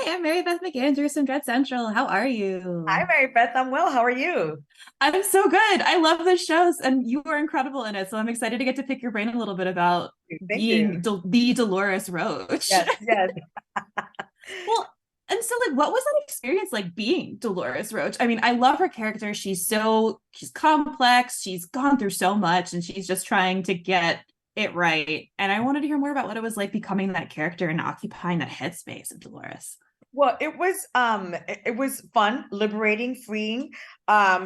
I'm Mary Beth McAndrews from Dread Central. How are Hi, you? Mary Beth. I'm well. How are you? I'm so good. I love the shows, and you were incredible in it. So I'm excited to get to pick your brain a little bit about Thank you. being the Dolores Roach. Yes, yes. Well, and so like, what was that experience like being Dolores Roach? I mean, I love her character. She's complex. She's gone through so much, and she's just trying to get it right. And I wanted to hear more about what it was like becoming that character and occupying that headspace of Dolores. Well, it was fun, liberating, freeing,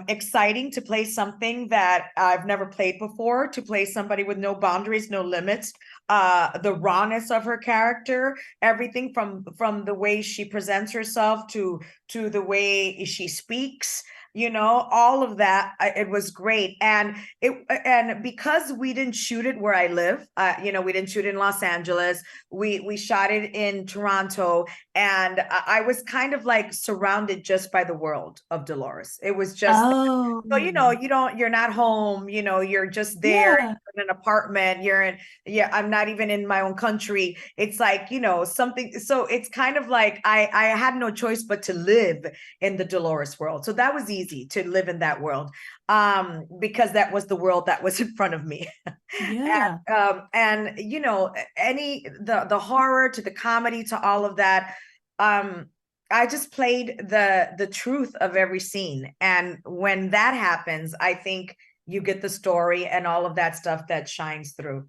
exciting to play something that I've never played before, to play somebody with no boundaries, no limits. The rawness of her character, everything from the way she presents herself to the way she speaks, all of that. It was great. And because we didn't shoot it where I live, we didn't shoot in Los Angeles. We shot it in Toronto, and I was kind of like surrounded just by the world of Dolores. It was just, so Oh, you're not home, you're just there yeah. in an apartment, yeah, I'm not even in my own country. It's like, something. So it's kind of like I had no choice but to live in the Dolores world. So that was easy to live in that world, because that was the world that was in front of me. Yeah. And any the horror to the comedy to all of that. I just played the truth of every scene, and when that happens, I think you get the story and all of that stuff that shines through.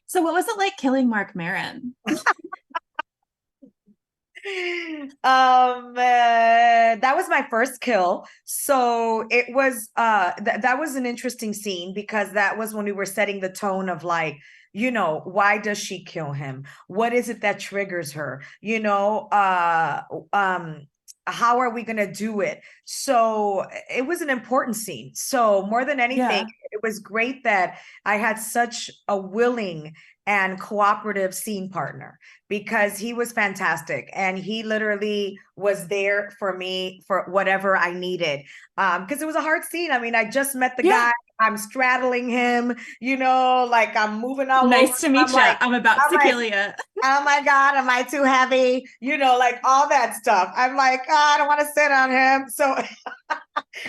So what was it like killing Mark Maron? That was my first kill, so it was that was an interesting scene, because that was when we were setting the tone of, like, why does she kill him, what is it that triggers her, how are we going to do it. So it was an important scene, so more than anything, Yeah. it was great that I had such a willing and cooperative scene partner, because he was fantastic, and he literally was there for me for whatever I needed. Because it was a hard scene. I mean, I just met the Yeah. guy, I'm straddling him, like I'm moving all over. Nice to meet you. I'm about I'm to like, kill you. oh my God, am I too heavy? Like all that stuff. I'm like, oh, I don't want to sit on him. So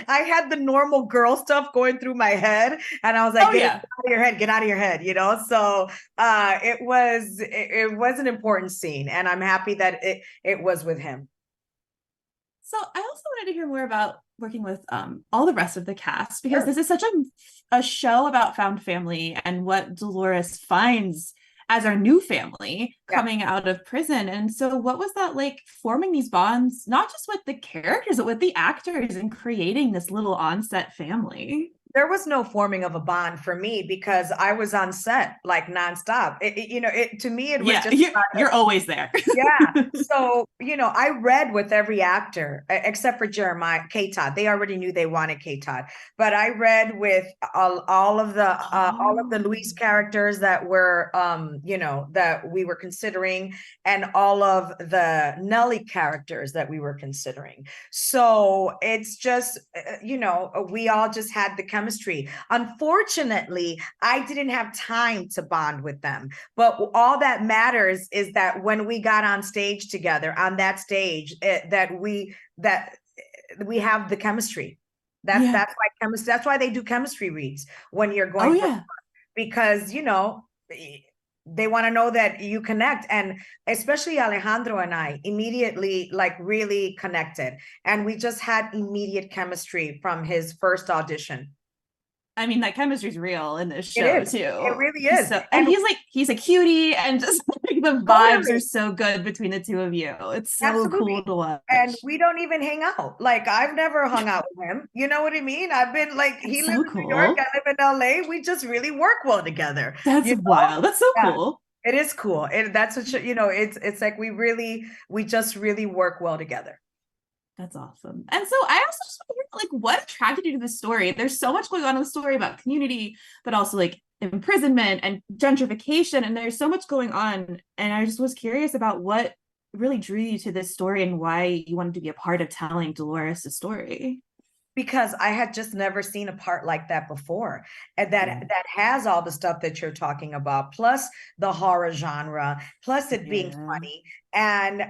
I had the normal girl stuff going through my head, and I was like, Oh get it yeah. out of your head, get out of your head, So it was an important scene, and I'm happy that it was with him. So I also wanted to hear more about working with all the rest of the cast because Sure. this is such a show about found family and what Dolores finds as our new family Yeah. coming out of prison. And so what was that like forming these bonds, not just with the characters, but with the actors and creating this little onset family? There was no forming of a bond for me, because I was on set like nonstop. To me, it was Yeah, just you're always there. yeah. So, I read with every actor, except for Jeremiah K. Todd. They already knew they wanted K. Todd. But I read with all of the Oh, Luis characters that were, that we were considering, and all of the Nelly characters that we were considering. So it's just, we all just had the chemistry. Unfortunately, I didn't have time to bond with them, but all that matters is that when we got on stage together, on that stage, that we have the chemistry. That's yeah. that's why chemistry. That's why they do chemistry reads when you're Oh, going for, yeah. because they want to know that you connect, and especially Alejandro and I immediately, like, really connected, and we just had immediate chemistry from his first audition. I mean, that chemistry's real in this It show is. It too. really He's is. so, and And he's a cutie, and just like the vibes are totally. so good between the two of you. It's so cool Absolutely. to And watch. we don't even hang out. Like, I've never hung out with him. You know what I mean? I've been like, he That's lives so in New York, I cool. live in LA. We just really work well together, That's you know? wild. That's so Yeah. cool. It is cool. That's what it's like we just really work well together. That's awesome. And so I also just want to hear like what attracted you to the story. There's so much going on in the story about community, but also like imprisonment and gentrification, and there's so much going on. And I just was curious about what really drew you to this story and why you wanted to be a part of telling Dolores' story. because I had just never seen a part like that before, and that has all the stuff that you're talking about, plus the horror genre, plus it being Yeah. funny, and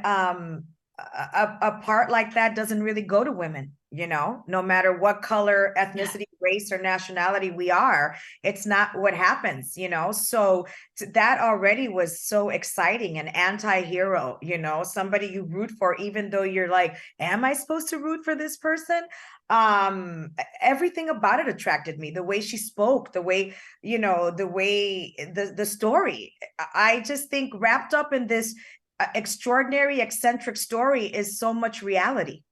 a part like that doesn't really go to women, no matter what color, ethnicity, race, or nationality we are. It's not what happens, so that already was so exciting. An anti-hero, somebody you root for, even though you're like, am I supposed to root for this person? Everything about it attracted me. The way she spoke, the way, the story. I just think wrapped up in this extraordinary, eccentric story is so much reality.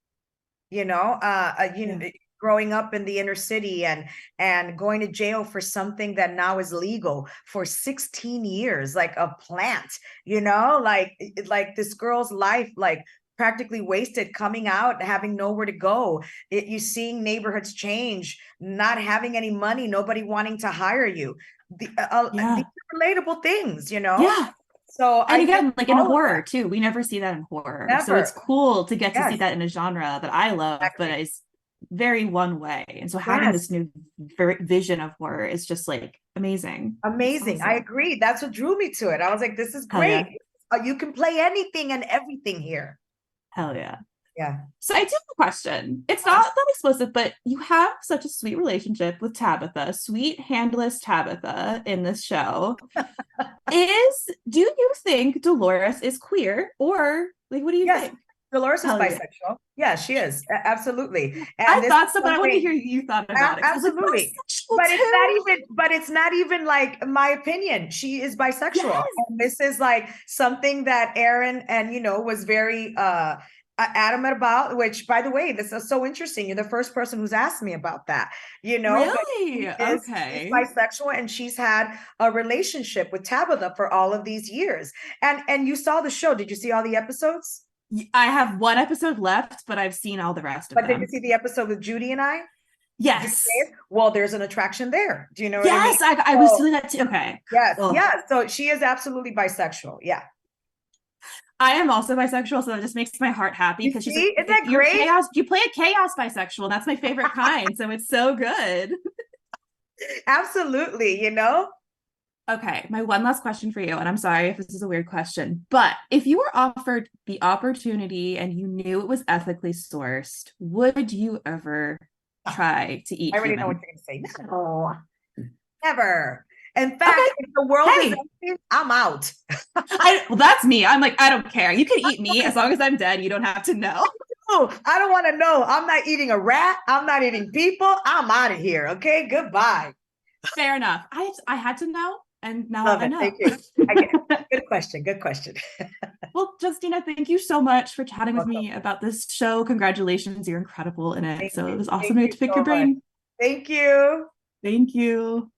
Yeah. Growing up in the inner city and going to jail for something that now is legal for 16 years, like a plant, like this girl's life, like practically wasted, coming out, having nowhere to go. You seeing neighborhoods change, not having any money, nobody wanting to hire you. These Yeah. are relatable things, Yeah. So And I get again, like in all of horror that. too, we never see that in horror. So it's Never. cool to get to see Yes, that in a genre that I love, but exactly. is very one way. And so having Yes. this new vision of horror is just like amazing. It's Amazing. I awesome. agree. That's what drew me to it. I was like, this is Hell great. yeah. You can play anything and everything here. Hell yeah. Yeah. So I do have a question. It's not that explosive, but you have such a sweet relationship with Tabitha, sweet handless Tabitha in this show. Do you think Dolores is queer, or like what do you Yes. think? Dolores is Hell yeah. bisexual. Yeah, she is. Absolutely. I And this is thought so, but I want to something. hear you thought about it. 'Cause I was like, Absolutely. bisexual too. But it's not even like my opinion. She is bisexual. Yes. And this is like something that Aaron and was very adamant about, which by the way, this is so interesting. You're the first person who's asked me about that, but Really? she's Okay. bisexual, and she's had a relationship with Tabitha for all of these years. And you saw the show. Did you see all the episodes? I have one episode left, but I've seen all the rest of But did you them. see the episode with Judy and I? Yes. Well, there's an attraction there. Do you know what I mean? Yes, I was So doing that too. Okay. yes, Well, yeah. So she is absolutely bisexual. Yeah. I am also bisexual, so that just makes my heart happy You because she's like, see, isn't that you're great? chaos, you play a chaos bisexual. That's my favorite kind. So it's so good. Absolutely. Okay, my one last question for you, and I'm sorry if this is a weird question, but if you were offered the opportunity and you knew it was ethically sourced, would you ever try to I eat already know what human? you're going to say. No, never. In Okay, fact, if the world is hey, empty, I'm out. well, that's me. I'm like, I don't care. You can eat me as long as I'm dead. You don't have to know. Oh, I don't want to know. I'm not eating a rat. I'm not eating people. I'm out of here. Okay, goodbye. Fair enough. I had to know, and now Love I it. know. Thank you. I get it. Good question. Good question. Well, Justina, thank you so much for chatting with Welcome. me about this show. Congratulations, you're incredible in it. Thank So it you. was awesome Thank to you get to pick your so much. brain. Thank you. Thank you.